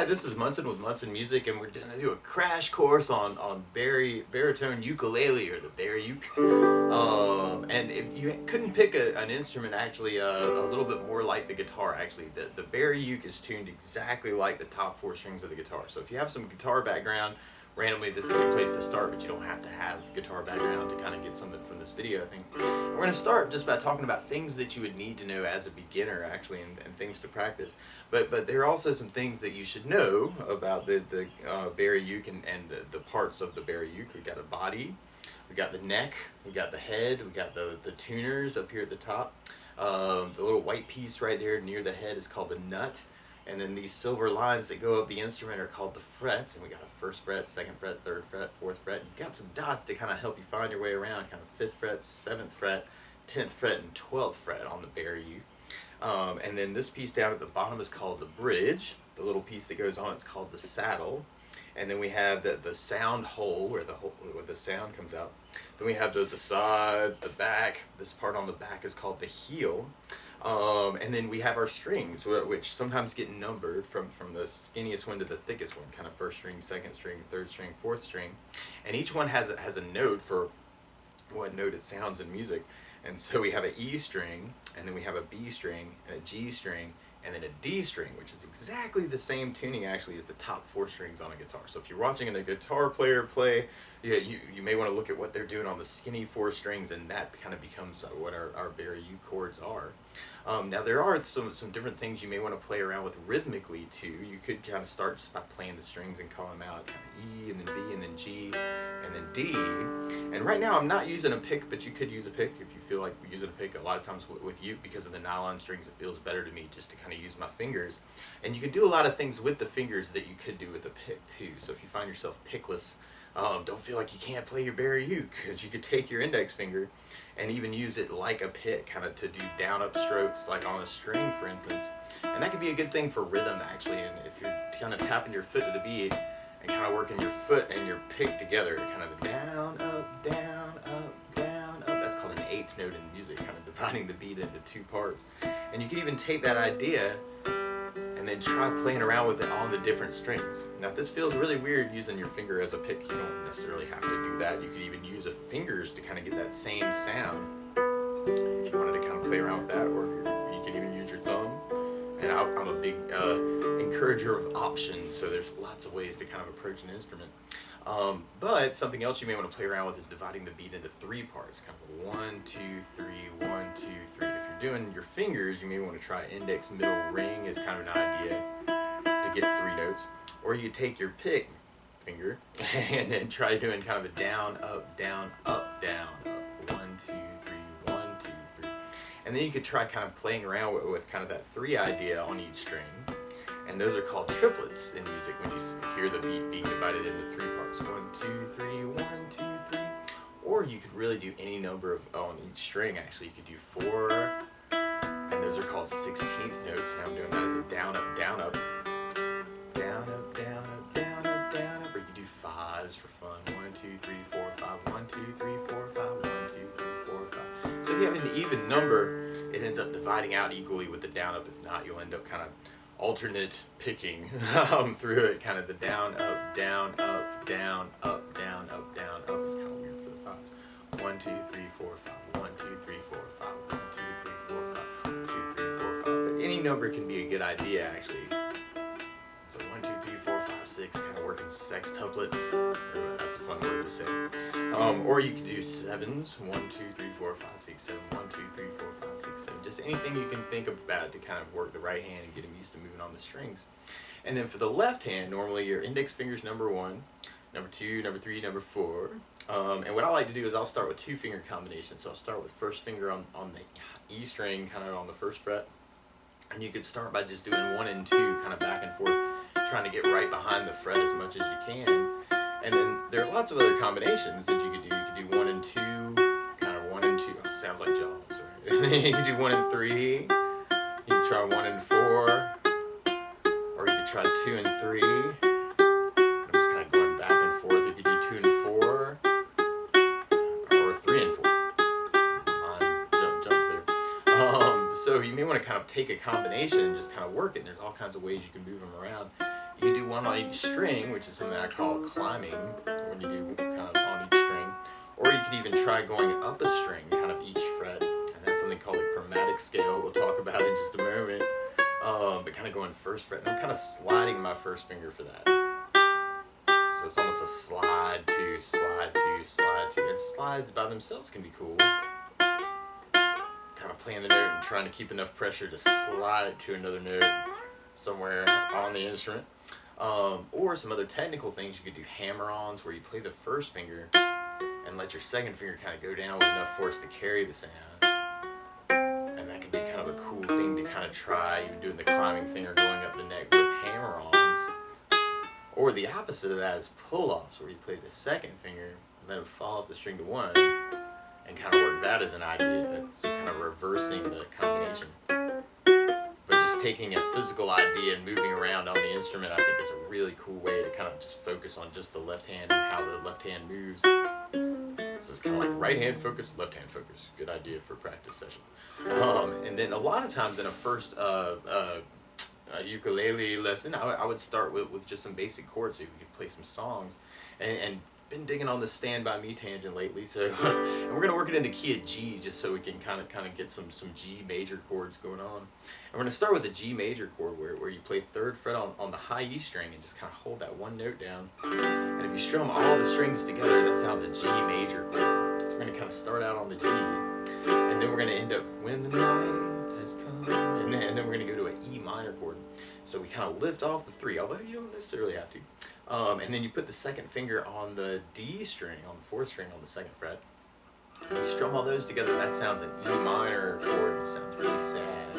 this is Munson with Munson Music, and we're going to do a crash course on Baritone Ukulele, or the Bariuke. And if you couldn't pick an instrument actually a little bit more like the guitar, actually, the Bariuke is tuned exactly like the top 4 strings of the guitar. So if you have some guitar background, randomly this is a good place to start, but you don't have to have guitar background to kind of get something from this video, I think. We're going to start just by talking about things that you would need to know as a beginner, actually, and things to practice. But there are also some things that you should know about the Bariuke and the parts of the Bariuke. We've got a body, we got the neck, we got the head, we got the tuners up here at the top. The little white piece right there near the head is called the nut. And then these silver lines that go up the instrument are called the frets. And we got a 1st fret, 2nd fret, 3rd fret, 4th fret. You've got some dots to kind of help you find your way around, kind of 5th fret, 7th fret, 10th fret, and 12th fret on the Bariuke. And then this piece down at the bottom is called the bridge. The little piece that goes on, it's called the saddle. And then we have the sound hole, where the sound comes out. Then we have the sides, the back. This part on the back is called the heel. And then we have our strings, which sometimes get numbered from the skinniest one to the thickest one, kind of 1st string, 2nd string, 3rd string, 4th string. And each one has a note for what note it sounds in music. And so we have an E string, and then we have a B string, and a G string, and then a D string, which is exactly the same tuning actually as the top 4 strings on a guitar. So if you're watching a guitar player play, you may want to look at what they're doing on the skinny 4 strings, and that kind of becomes what our Bariuke chords are. Now there are some different things you may want to play around with rhythmically too. You could kind of start just by playing the strings and calling them out, kind of E and then B and then G and then D. And right now I'm not using a pick, but you could use a pick if you feel like using a pick. A lot of times with you, because of the nylon strings, it feels better to me just to kind of use my fingers. And you can do a lot of things with the fingers that you could do with a pick too. So if you find yourself pickless, don't feel like you can't play your Bariuke, because you could take your index finger and even use it like a pick, kind of to do down-up strokes like on a string, for instance. And that can be a good thing for rhythm, actually. And if you're kind of tapping your foot to the beat and kind of working your foot and your pick together, kind of down, up, down, up, down, up. That's called an 8th note in music, kind of dividing the beat into 2 parts. And you can even take that idea and then try playing around with it on the different strings. Now if this feels really weird using your finger as a pick, you don't necessarily have to do that. You could even use the fingers to kind of get that same sound if you wanted to kind of play around with that, or if you can even use your thumb. And I'm a big encourager of options, so there's lots of ways to kind of approach an instrument. But something else you may want to play around with is dividing the beat into 3 parts, kind of 1, 2, 3, 1, 2, 3. If you're doing your fingers, you may want to try index, middle, ring is kind of an idea to get 3 notes. Or you take your pick finger and then try doing kind of a down, up, down, up, down, up. 1, 2, 3, 1, 2, 3. And then you could try kind of playing around with kind of that 3 idea on each string. And those are called triplets in music when you hear the beat being divided into 3 parts. 1, 2, 3, 1, 2, 3. Or you could really do any number on each string, actually. You could do 4, and those are called 16th notes. Now I'm doing that as a down, up, down, up. Down, up, down, up, down, up, down, up. Or you could do 5s for fun. 1, 2, 3, 4, 5. 1, 2, 3, 4, 5. 1, 2, 3, 4, 5. So if you have an even number, it ends up dividing out equally with the down, up. If not, you'll end up kind of alternate picking through it, kind of the down, up, down, up, down, up, down, up, down, up. It's kind of weird for the 5s. 1, 2, 3, 4, 5. 1, 2, 3, 4, 5. 1, 2, 3, 4, 5. 1, 2, 3, 4, 5. But any number can be a good idea, actually. So 1, 2, 3, 4, 5, 6, kind of working sextuplets. That's a fun word to say. Or you could do 7s. 1, 2, 3, 4, 5, 6, 7. 1, 2, 3, 4, 5, 6, 7. Just anything you can think about to kind of work the right hand and get them used to moving on the strings. And then for the left hand, normally your index finger's number 1, number 2, number 3, number 4. And what I like to do is I'll start with 2 finger combinations. So I'll start with 1st finger on the E string, kind of on the 1st fret. And you could start by just doing 1 and 2, kind of back and forth, trying to get right behind the fret as much as you can. And then there are lots of other combinations that you could do. You could do 1 and 2, kind of 1 and 2. Oh, sounds like Jaws, right? And then you could do 1 and 3. You could try 1 and 4. Or you could try 2 and 3. I'm just kind of going back and forth. You could do 2 and 4. Or 3 and 4. Jump there. So you may want to kind of take a combination and just kind of work it. There's all kinds of ways you can move them around. You can do one on each string, which is something I call climbing, when you do kind of on each string. Or you could even try going up a string, kind of each fret, and that's something called a chromatic scale. We'll talk about in just a moment. But kind of going first fret, and I'm kind of sliding my first finger for that. So it's almost a slide, two, slide, two, slide, two. And slides by themselves can be cool. Kind of playing the note and trying to keep enough pressure to slide it to another note somewhere on the instrument. Or some other technical things, you could do hammer-ons where you play the first finger and let your second finger kind of go down with enough force to carry the sound. And that can be kind of a cool thing to kind of try, even doing the climbing thing or going up the neck with hammer-ons. Or the opposite of that is pull-offs, where you play the second finger and let it fall off the string to one, and kind of work that as an idea. So kind of reversing the combination. But just taking a physical idea and moving around on the instrument, I think is a really cool way to kind of just focus on just the left hand and how the left hand moves. So it's kind of like right hand focus, left hand focus. Good idea for a practice session. And then a lot of times in a first ukulele lesson, I would start with just some basic chords so you could play some songs. And been digging on the Stand By Me tangent lately, so and we're gonna work it into key of G just so we can kind of get some G major chords going on. And we're gonna start with a G major chord where you play third fret on the high E string and just kind of hold that one note down. And if you strum all the strings together, that sounds a G major chord. So we're gonna kind of start out on the G, and then we're gonna end up when the night has come, and then we're gonna go to an E minor chord. So we kind of lift off the 3, although you don't necessarily have to. And then you put the second finger on the D string, on the 4th string on the 2nd fret. You strum all those together, that sounds an E minor chord. It sounds really sad.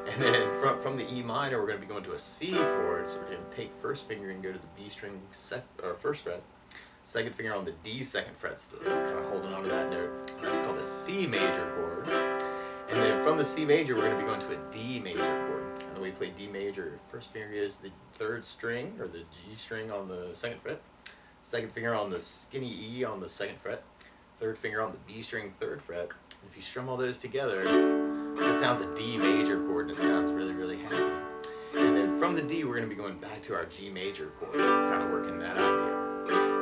And then from the E minor, we're going to be going to a C chord. So we're going to take first finger and go to the B string 1st fret. Second finger on the D 2nd fret, still kind of holding on to that note. That's called a C major chord. And then from the C major, we're going to be going to a D major chord. And the way you play D major, first finger is the 3rd string, or the G string on the 2nd fret. Second finger on the skinny E on the 2nd fret. Third finger on the B string 3rd fret. And if you strum all those together, that sounds a D major chord, and it sounds really, really happy. And then from the D, we're going to be going back to our G major chord, kind of working that idea.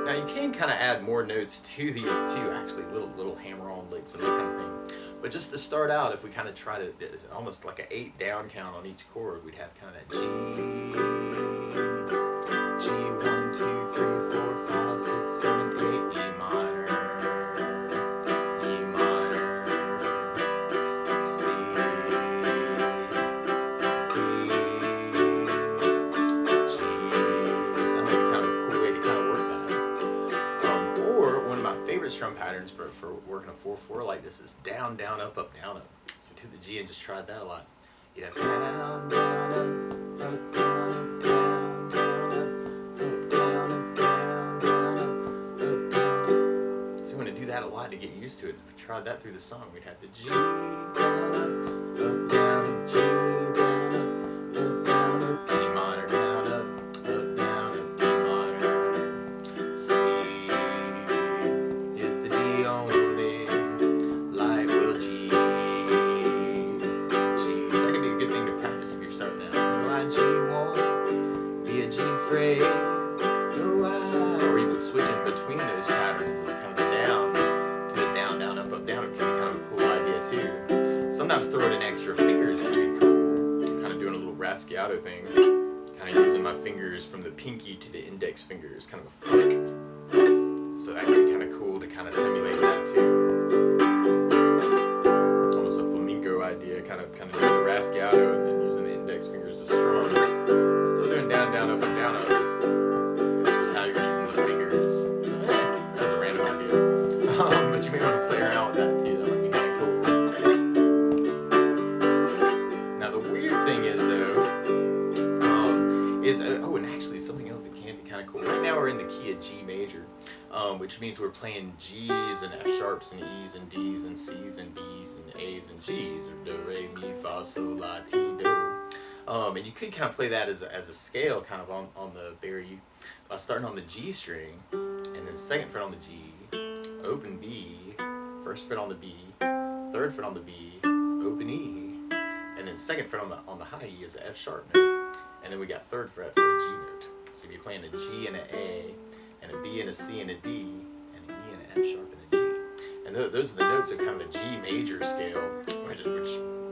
Now you can kind of add more notes to these too, actually, little hammer-on licks and that kind of thing. But just to start out, if we kind of try to, it's almost like an 8 down count on each chord, we'd have kind of that G, 1, 2, 3, 4, 5, 6, 7, 8, E minor, C, D, G. So that might be kind of a cool way to kind of work that. Or one of my favorite strum patterns for working a 4/4 like this is down, down, up, up, down, up. So to the G, and just tried that a lot. You'd have down, down, up, down, down, down, up, down, down, down, up, down. So we want to do that a lot to get used to it. If we tried that through the song, we'd have the G, down, up, down, G, down, up, down, up, E minor, down, up, down, up, E minor. C is the D only, light will G. Or even switching between those patterns and kind of the downs to the down, down, up, up, down. It can be kind of a cool idea too. Sometimes throwing in extra fingers can be cool. I'm kind of doing a little rasciato thing, kind of using my fingers from the pinky to the index fingers, kind of a flick. So that can be kind of cool to kind of simulate that too. Almost a flamenco idea, kind of doing the rasciato and then using the index fingers to strum. Still doing down, down, up, and down, up. This is how you're using the fingers. So, that's a random idea. But you may want to play around with that too. That might be kind of cool. Now the weird thing is though, and actually something else that can be kind of cool. Right now we're in the key of G major, which means we're playing G's and F sharps and E's and D's and C's and B's and A's and G's, or do, re, mi, fa, sol, la, ti, do. And you could kind of play that as a scale kind of on the Bariuke, starting on the G string, and then 2nd fret on the G, open B, 1st fret on the B, 3rd fret on the B, open E, and then 2nd fret on the high E is an F sharp note. and then we got 3rd fret for a G note. So you'd be playing a G and an A, and a B and a C and a D, and an E and an F sharp and a G. And those are the notes of kind of a G major scale, which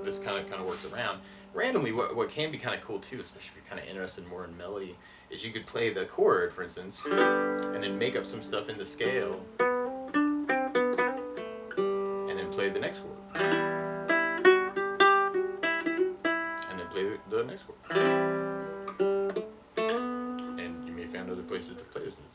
this kind of works around. Randomly, what can be kind of cool too, especially if you're kind of interested more in melody, is you could play the chord, for instance, and then make up some stuff in the scale, and then play the next chord, and then play the next chord. And you may find other places to play this note.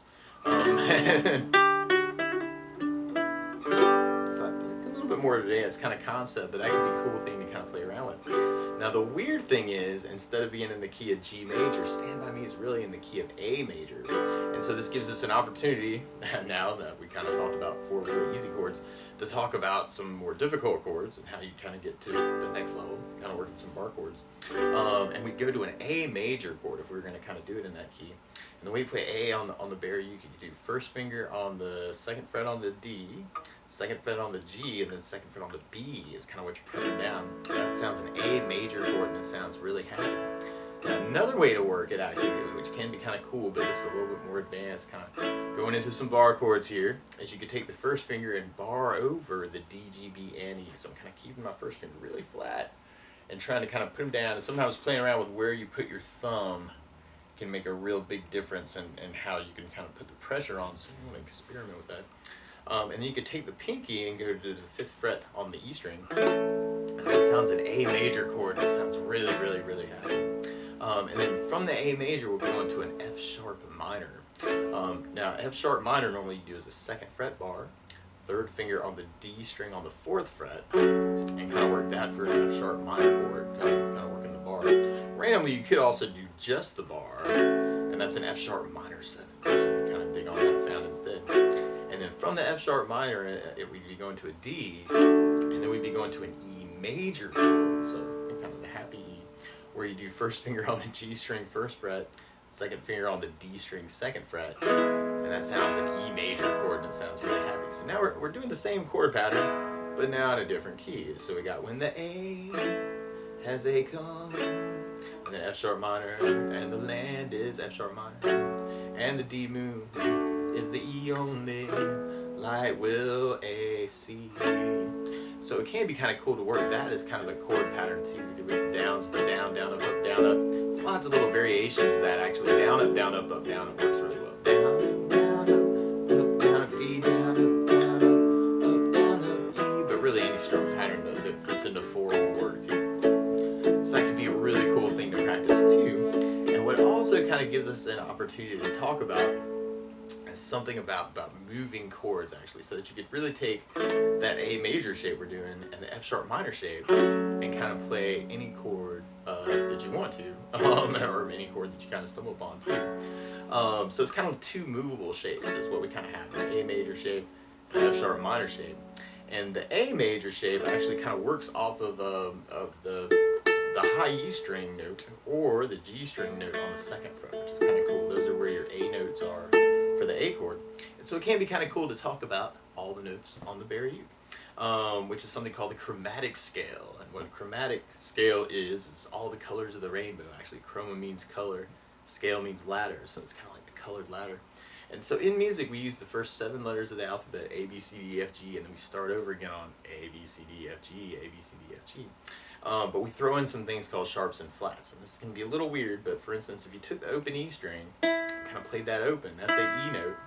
It's like a little bit more advanced kind of concept, but that could be a cool thing to kind of play around with. Now the weird thing is, instead of being in the key of G major, Stand By Me is really in the key of A major. And so this gives us an opportunity, now that we kind of talked about 4 really easy chords, to talk about some more difficult chords and how you kind of get to the next level, kind of working some bar chords. And we go to an A major chord if we were going to kind of do it in that key. And the way you play A on the Bariuke, you do 1st finger on the 2nd fret on the D, 2nd fret on the G, and then 2nd fret on the B is kind of what you're putting down. That sounds an A major chord, and it sounds really happy. Now, another way to work it actually, which can be kind of cool, but it's a little bit more advanced, kind of going into some bar chords here, is you could take the 1st finger and bar over the D, G, B, and E. So I'm kind of keeping my 1st finger really flat and trying to kind of put them down, and sometimes playing around with where you put your thumb can make a real big difference in how you can kind of put the pressure on, so you want to experiment with that. And then you could take the pinky and go to the 5th fret on the E string, and that sounds an A major chord. It sounds really, really, really happy. And then from the A major, we'll go into an F sharp minor. Now, F sharp minor normally you do as a 2nd fret bar, 3rd finger on the D string on the 4th fret, and kind of work that for an F sharp minor chord, kind of working the bar. Randomly, you could also do just the bar, and that's an F sharp minor 7. So you kind of dig on that sound instead. And then from the F sharp minor, we'd be going to a D, and then we'd be going to an E major chord, so kind of the happy E, where you do 1st finger on the G string 1st fret, 2nd finger on the D string 2nd fret, and that sounds an E major chord, and it sounds really happy. So now we're doing the same chord pattern, but now in a different key. So we got when the A has a come, and then F sharp minor, and the land is F sharp minor, and the D moon is the E only, light will A C. So it can be kind of cool to work that as kind of a chord pattern too. We do it downs, the down, down, up, down, up. There's lots of little variations of that actually. Down, up, down, up, down. It works really well. Down, down, up, D, down, up, down, up, E. But really any strum pattern that fits into 4 will work too. So that could be a really cool thing to practice too. And what also kind of gives us an opportunity to talk about is something about moving chords actually, so that you could really take that A major shape we're doing and the F sharp minor shape and kind of play any chord that you want to, or any chord that you kind of stumble upon too. So it's kind of 2 movable shapes is what we kind of have, an A major shape and F sharp minor shape. And the A major shape actually kind of works off of the high E string note or the G string note on the 2nd fret, which is kind of cool. Those are where your A notes are for the A chord. And so it can be kind of cool to talk about all the notes on the Bariuke, which is something called the chromatic scale. And what a chromatic scale is all the colors of the rainbow. Actually, chroma means color, scale means ladder, so it's kind of like the colored ladder. And so in music, we use the first 7 letters of the alphabet, A, B, C, D, E, F, G, and then we start over again on A, B, C, D, F, G, A, B, C, D, F, G. But we throw in some things called sharps and flats. And this can be a little weird, but for instance, if you took the open E string, kind of played that open, that's an E note.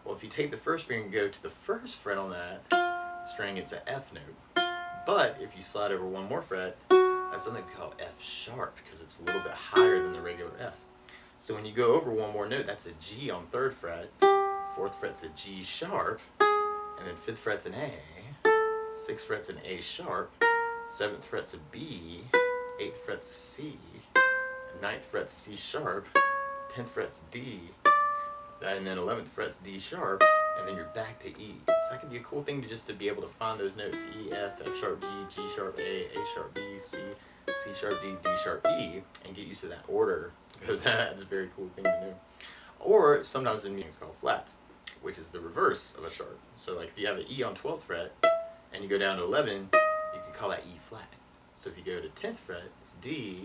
Well, if you take the 1st finger and go to the 1st fret on that string, it's an F note. But if you slide over 1 more fret, that's something called F sharp, because it's a little bit higher than the regular F. So when you go over 1 more note, that's a G on 3rd fret, 4th fret's a G sharp, and then 5th fret's an A, 6th fret's an A sharp, 7th fret's a B, 8th fret's a C, 9th fret's a C sharp, 10th fret's D, and then 11th fret's D sharp, and then you're back to E. So that can be a cool thing to be able to find those notes: E, F, F sharp, G, G sharp, A sharp, B, C, C sharp, D, D sharp, E, and get used to that order, because that's a very cool thing to do. Or sometimes in music it's called flats, which is the reverse of a sharp. So like if you have an E on 12th fret and you go down to 11, you can call that E flat. So if you go to 10th fret, it's D,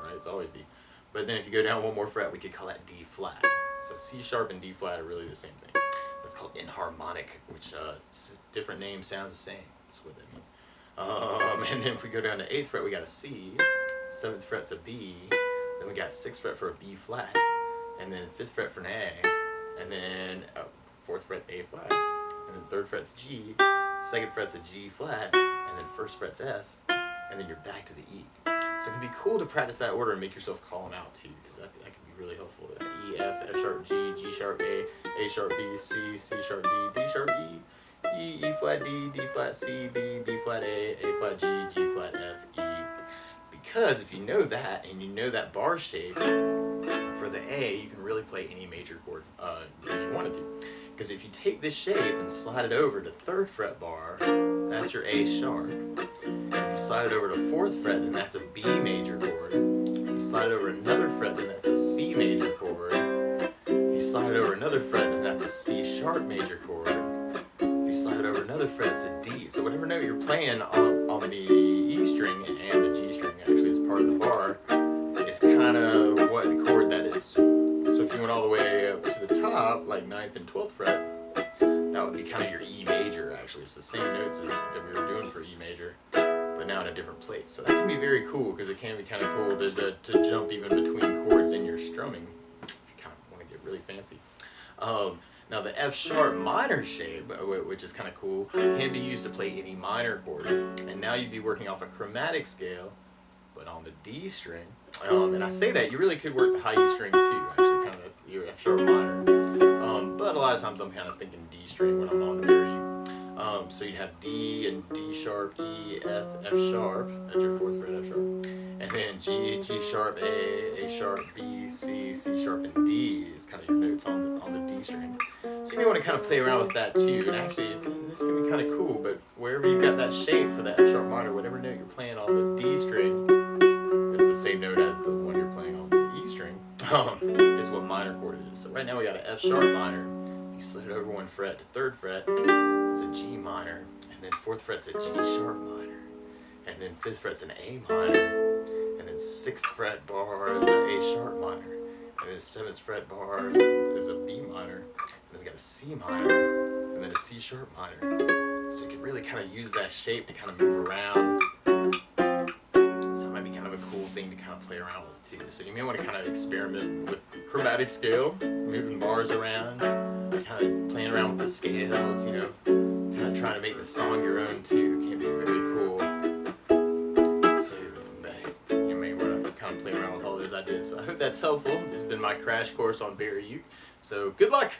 right? It's always D. But then if you go down one more fret, we could call that D flat. So C sharp and D flat are really the same thing. That's called enharmonic, which different name sounds the same. That's what that means. And then if we go down to 8th fret, we got a C. 7th fret's a B. Then we got 6th fret for a B flat. And then 5th fret for an A. And then 4th fret's A flat. And then 3rd fret's G. 2nd fret's a G flat. And then 1st fret's F. And then you're back to the E. So it can be cool to practice that order and make yourself call them out too, because that can be really helpful. E, F, F sharp, G, G sharp, A sharp, B, C, C sharp, D sharp, E flat, D flat, C, B flat, A flat, G flat, F, E. Because if you know that, and you know that bar shape, for the A, you can really play any major chord if you wanted to. Because if you take this shape and slide it over to 3rd fret bar, that's your A sharp. And if you slide it over to 4th fret, then that's a B major chord. If you slide it over another fret, then that's a C major chord. If you slide it over another fret, then that's a C sharp major chord. If you slide it over another fret, it's a D. So whatever note you're playing on the E string and the G string actually as part of the bar is kind of what chord that is. So if you went all the way up to the top, like 9th and 12th fret, that would be kind of your E major actually. It's the same notes as that we were doing for E major, but now in a different place. So that can be very cool because it can be kind of cool to jump even between chords in your strumming if you kind of want to get really fancy. Now the F sharp minor shape, which is kind of cool, can be used to play any minor chord. And now you'd be working off a chromatic scale, but on the D string. And I say that, you really could work the high E string too, actually, kind of your F sharp minor. But a lot of times I'm kind of thinking D string when I'm on the very. So you'd have D and D sharp, E, F, F sharp, that's your 4th fret F sharp. And then G, G sharp, A sharp, B, C, C sharp, and D is kind of your notes on the D string. So you may want to kind of play around with that too. And actually, this can be kind of cool, but wherever you've got that shape for that F sharp minor, whatever note you're playing on the D string, it's the same note as the one you're playing on the E string, is what minor chord it is. So right now we got an F sharp minor. If you slid it over one fret to 3rd fret, it's a G minor, and then 4th fret's a G sharp minor, and then 5th fret's an A minor, and then 6th fret bar is an A sharp minor, and then 7th fret bar is a B minor, and then we got a C minor, and then a C sharp minor. So you can really kind of use that shape to kind of move around. So it might be kind of a cool thing to kind of play around with too. So you may want to kind of experiment with chromatic scale, moving bars around, kind of playing around with the scales, you know, kind of trying to make the song your own too. It can be very cool. So you may want to kind of play around with all those ideas. So I hope that's helpful. This has been my crash course on Bariuke. So good luck!